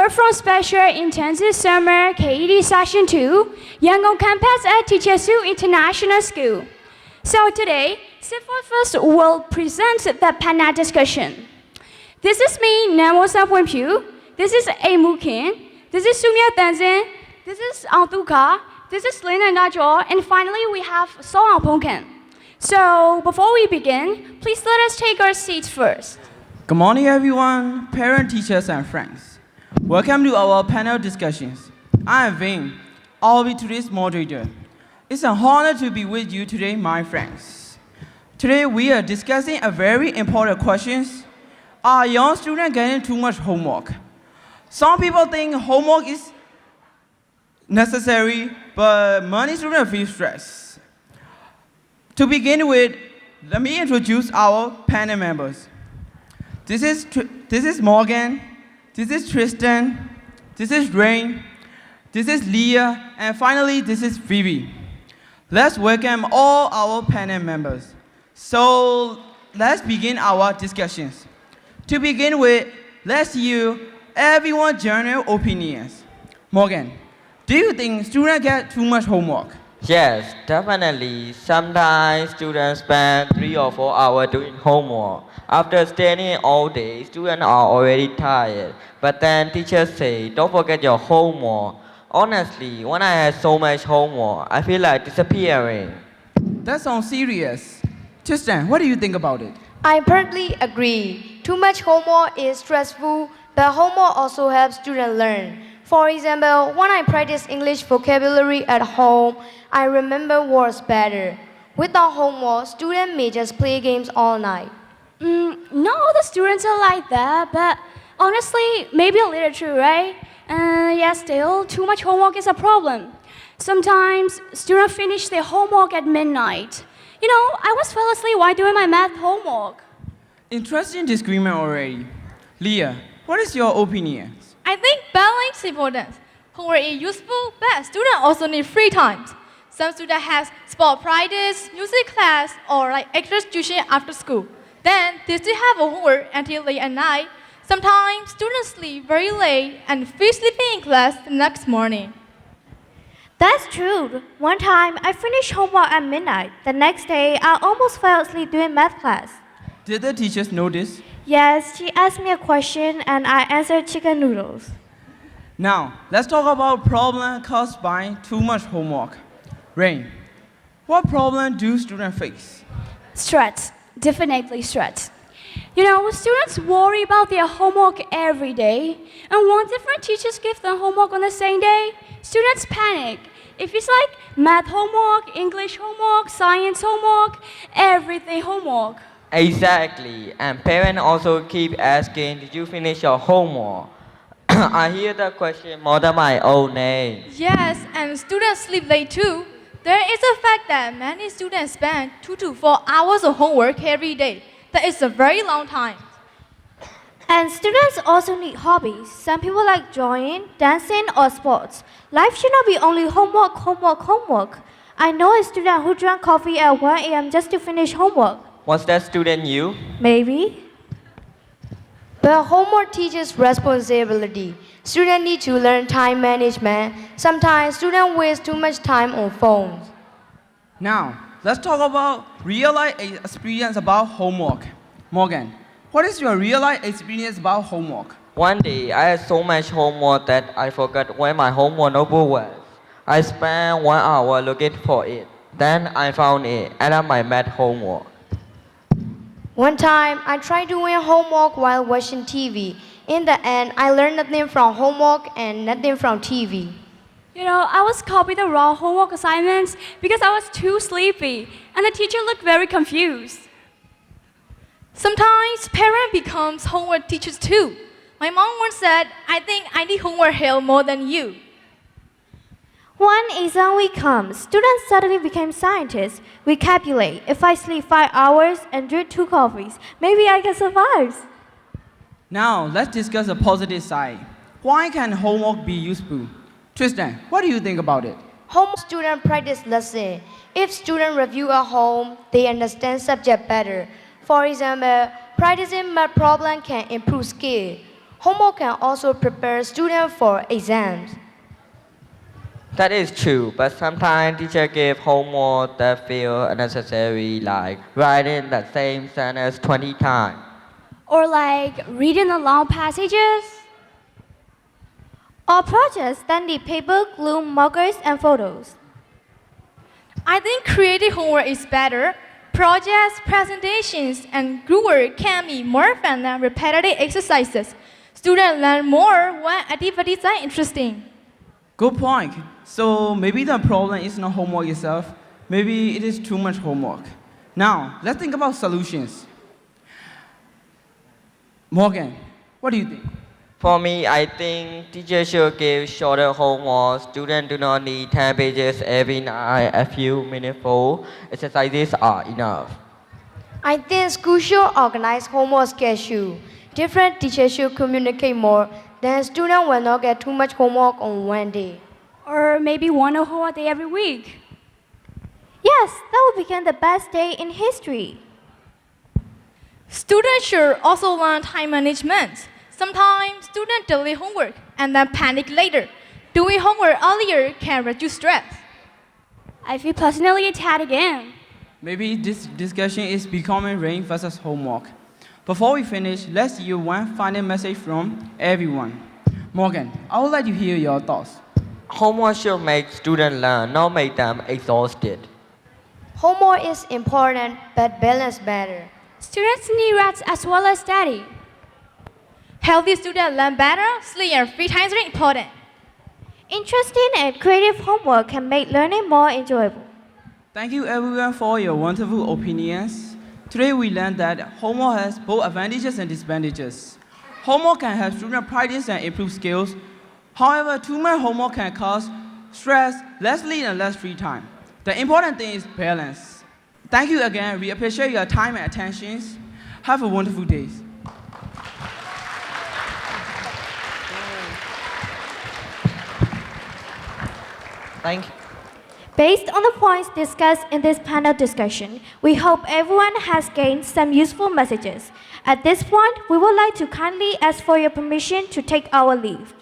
We're from Special Intensive Summer KED Session 2, Yangon campus at 𝐒𝐤𝐞𝐜 International School. So today, first will present the panel discussion. This is me, Namo Sapwenpyu. This is 𝐒𝐲𝐞𝐜𝐚𥥐. This is 𝐒𝐲𝐴𝐚. This is 𝐒𝐲𝐿𝐿𝐿𝐿𝐿𝐿𝐿. This is Lina Najor. And finally, we have 𝐒𝐲𝐿𝐿𝐿𝐿𝐿𝐿. So before we begin, please let us take our seats first. Good morning, everyone, parents, teachers, and friends. Welcome to our panel discussions. I am Vin. I'll be today's moderator. It's an honor to be with you today, my friends. Today, we are discussing a very important question. Are young students getting too much homework? Some people think homework is necessary, but many students feel stressed. To begin with, let me introduce our panel members. This is Morgan, this is Tristan, this is Rain, this is Leah, and finally, this is Phoebe. Let's welcome all our panel members. So let's begin our discussions. To begin with, let's hear everyone's general opinions. Morgan, do you think students get too much homework? Yes, definitely. Sometimes students spend 3 or 4 hours doing homework. After studying all day, students are already tired. But then teachers say, don't forget your homework. Honestly, when I had so much homework, I feel like disappearing. That sounds serious. Tristan, what do you think about it? I partly agree. Too much homework is stressful, but homework also helps students learn. For example, when I practice English vocabulary at home, I remember words better. Without homework, students may just play games all night. Not all the students are like that, but honestly, maybe a little true, right? Yeah, still, too much homework is a problem. Sometimes students finish their homework at midnight. You know, I once fell asleep while doing my math homework. Interesting disagreement already. Leah, what is your opinion? I think balance is important. Homework is useful, but students also need free time. Some students have sport practice, music class, or like extra tuition after school. Then they still have homework until late at night. Sometimes students sleep very late and feel sleepy in class the next morning. That's true. One time, I finished homework at midnight. The next day, I almost fell asleep during math class. Did the teachers notice? Yes, she asked me a question and I answered chicken noodles. Now, let's talk about problems caused by too much homework. Rain, what problem do students face? Stress, definitely stress. You know, students worry about their homework every day, and when different teachers give them homework on the same day, students panic. If it's like math homework, English homework, science homework, everything homework. Exactly, and parents also keep asking, did you finish your homework? I hear the question more than my own name. Yes, and students sleep late too. There is a fact that many students spend 2 to 4 hours of homework every day. That is a very long time. And students also need hobbies. Some people like drawing, dancing, or sports. Life should not be only homework, homework, homework. I know a student who drank coffee at 1 a.m. just to finish homework. Was that student you? Maybe. But homework teaches responsibility. Students need to learn time management. Sometimes students waste too much time on phones. Now, let's talk about real-life experience about homework. Morgan, what is your real-life experience about homework? One day, I had so much homework that I forgot where my homework notebook was. I spent 1 hour looking for it. Then I found it under my math homework. One time, I tried doing homework while watching TV. In the end, I learned nothing from homework and nothing from TV. You know, I was copying the wrong homework assignments because I was too sleepy, and the teacher looked very confused. Sometimes parents become homework teachers too. My mom once said, I think I need homework help more than you. One exam week comes. Students suddenly became scientists. We calculate. If I sleep 5 hours and drink 2 coffees, maybe I can survive. Now, let's discuss the positive side. Why can homework be useful? Tristan, what do you think about it? Homework students practice lesson. If students review at home, they understand subject better. For example, practicing math problem can improve skill. Homework can also prepare students for exams. That is true, but sometimes teachers give homework that feel unnecessary, like writing the same sentence 20 times. Or like reading the long passages? Or projects that need paper, glue, markers, and photos. I think creative homework is better. Projects, presentations, and group work can be more fun than repetitive exercises. Students learn more when activities are interesting. Good point. So maybe the problem is not homework itself. Maybe it is too much homework. Now, let's think about solutions. Morgan, what do you think? For me, I think teachers should give shorter homework. Students do not need 10 pages every night. A few meaningful exercises are enough. I think schools should organize homework schedule. Different teachers should communicate more, then students will not get too much homework on one day. Or maybe one whole day every week? Yes, that would become the best day in history. Students should also learn time management. Sometimes students delay homework and then panic later. Doing homework earlier can reduce stress. I feel personally attacked again. Maybe this discussion is becoming rain versus homework. Before we finish, let's hear one final message from everyone. Morgan, I would like to hear your thoughts. Homework should make students learn, not make them exhausted. Homework is important, but balance better. Students need rest as well as study. Healthy students learn better, sleep and free time are important. Interesting and creative homework can make learning more enjoyable. Thank you everyone for your wonderful opinions. Today we learned that homework has both advantages and disadvantages. Homework can help students practice and improve skills. However, too much homework can cause stress, less sleep, and less free time. The important thing is balance. Thank you again. We appreciate your time and attention. Have a wonderful day. Thank you. Based on the points discussed in this panel discussion, we hope everyone has gained some useful messages. At this point, we would like to kindly ask for your permission to take our leave.